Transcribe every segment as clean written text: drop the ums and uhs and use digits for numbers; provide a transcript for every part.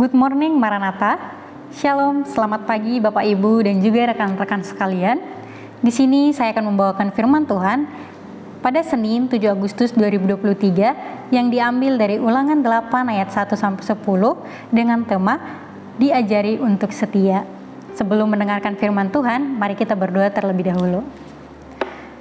Good morning Maranatha. Shalom, selamat pagi Bapak Ibu dan juga rekan-rekan sekalian. Di sini saya akan membawakan firman Tuhan pada Senin 7 Agustus 2023 yang diambil dari Ulangan 8 ayat 1 sampai 10 dengan tema Diajari untuk Setia. Sebelum mendengarkan firman Tuhan, mari kita berdoa terlebih dahulu.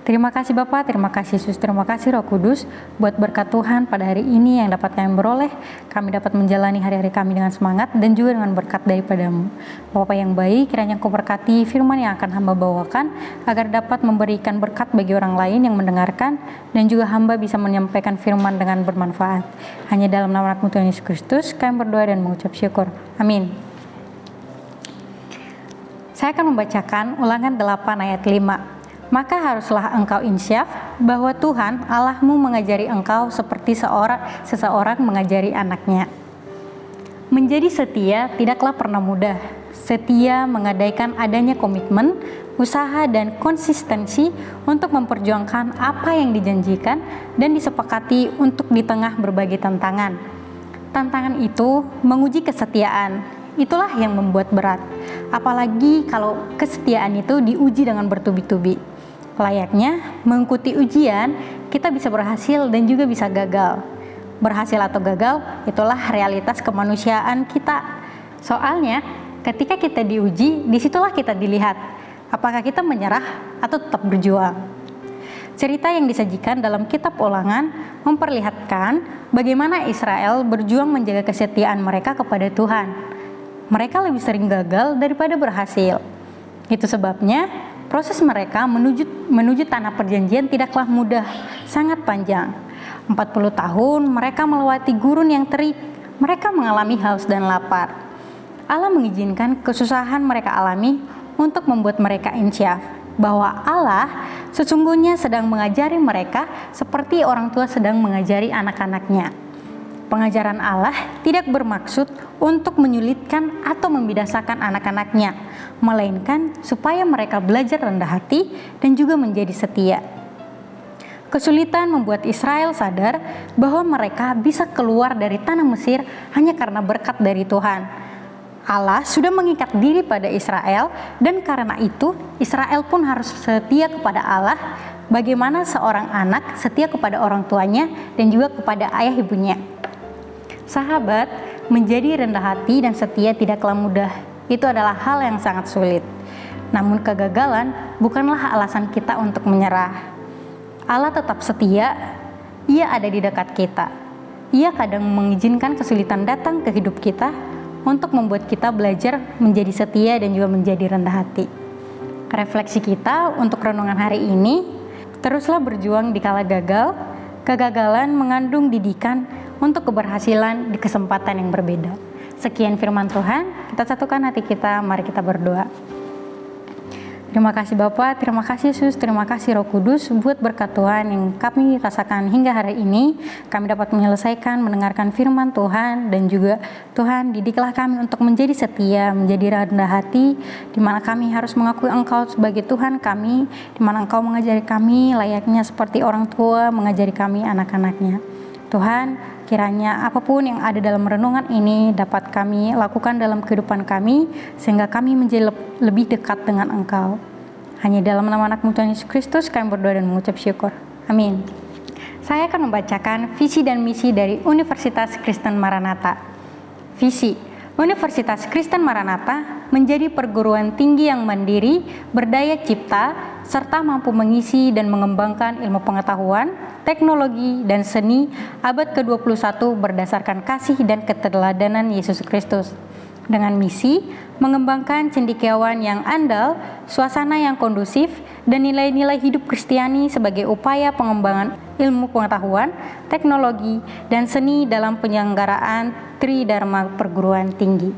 Terima kasih Bapak, terima kasih Yesus, terima kasih Roh Kudus buat berkat Tuhan pada hari ini yang dapat kami beroleh. Kami dapat menjalani hari-hari kami dengan semangat dan juga dengan berkat daripada-Mu. Bapak yang baik, kiranya Kau berkati firman yang akan hamba bawakan agar dapat memberikan berkat bagi orang lain yang mendengarkan dan juga hamba bisa menyampaikan firman dengan bermanfaat. Hanya dalam nama Anak-Mu Tuhan Yesus Kristus kami berdoa dan mengucap syukur. Amin. Saya akan membacakan Ulangan 8 ayat 5. Maka haruslah engkau insyaf bahwa Tuhan Allahmu mengajari engkau seperti seseorang mengajari anaknya. Menjadi setia tidaklah pernah mudah. Setia menggadaikan adanya komitmen, usaha dan konsistensi untuk memperjuangkan apa yang dijanjikan dan disepakati untuk di tengah berbagai tantangan. Tantangan itu menguji kesetiaan. Itulah yang membuat berat. Apalagi kalau kesetiaan itu diuji dengan bertubi-tubi. Layaknya mengikuti ujian, kita bisa berhasil dan juga bisa gagal. Berhasil atau gagal, itulah realitas kemanusiaan kita. Soalnya, ketika kita diuji, disitulah kita dilihat. Apakah kita menyerah atau tetap berjuang? Cerita yang disajikan dalam kitab Ulangan memperlihatkan bagaimana Israel berjuang menjaga kesetiaan mereka kepada Tuhan. Mereka lebih sering gagal daripada berhasil. Itu sebabnya proses mereka menuju tanah perjanjian tidaklah mudah, sangat panjang. 40 tahun mereka melewati gurun yang terik, mereka mengalami haus dan lapar. Allah mengizinkan kesusahan mereka alami untuk membuat mereka insyaf bahwa Allah sesungguhnya sedang mengajari mereka seperti orang tua sedang mengajari anak-anaknya. Pengajaran Allah tidak bermaksud untuk menyulitkan atau membidasakan anak-anaknya, melainkan supaya mereka belajar rendah hati dan juga menjadi setia. Kesulitan membuat Israel sadar bahwa mereka bisa keluar dari tanah Mesir hanya karena berkat dari Tuhan. Allah sudah mengikat diri pada Israel dan karena itu Israel pun harus setia kepada Allah. Bagaimana seorang anak setia kepada orang tuanya dan juga kepada ayah ibunya. Sahabat, menjadi rendah hati dan setia tidaklah mudah. Itu adalah hal yang sangat sulit. Namun kegagalan bukanlah alasan kita untuk menyerah. Allah tetap setia, Ia ada di dekat kita. Ia kadang mengizinkan kesulitan datang ke hidup kita untuk membuat kita belajar menjadi setia dan juga menjadi rendah hati. Refleksi kita untuk renungan hari ini, teruslah berjuang di kala gagal. Kegagalan mengandung didikan untuk keberhasilan di kesempatan yang berbeda. Sekian firman Tuhan, kita satukan hati kita, mari kita berdoa. Terima kasih Bapak, terima kasih Yesus, terima kasih Roh Kudus buat berkat Tuhan yang kami rasakan hingga hari ini. Kami dapat menyelesaikan, mendengarkan firman Tuhan dan juga Tuhan didiklah kami untuk menjadi setia, menjadi rendah hati, di mana kami harus mengakui Engkau sebagai Tuhan kami, di mana Engkau mengajari kami layaknya seperti orang tua mengajari kami anak-anaknya. Tuhan, kiranya apapun yang ada dalam renungan ini dapat kami lakukan dalam kehidupan kami sehingga kami menjadi lebih dekat dengan Engkau. Hanya dalam nama Anak-Mu Tuhan Yesus Kristus kami berdoa dan mengucap syukur. Amin. Saya akan membacakan visi dan misi dari Universitas Kristen Maranatha. Visi Universitas Kristen Maranatha menjadi perguruan tinggi yang mandiri, berdaya cipta, serta mampu mengisi dan mengembangkan ilmu pengetahuan, teknologi, dan seni abad ke-21 berdasarkan kasih dan keteladanan Yesus Kristus. Dengan misi, mengembangkan cendekiawan yang andal, suasana yang kondusif, dan nilai-nilai hidup Kristiani sebagai upaya pengembangan ilmu pengetahuan, teknologi, dan seni dalam penyelenggaraan Tridharma Perguruan Tinggi.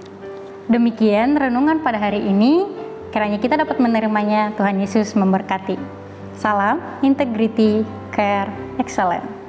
Demikian renungan pada hari ini, kiranya kita dapat menerimanya. Tuhan Yesus memberkati. Salam, integrity, care, excellence.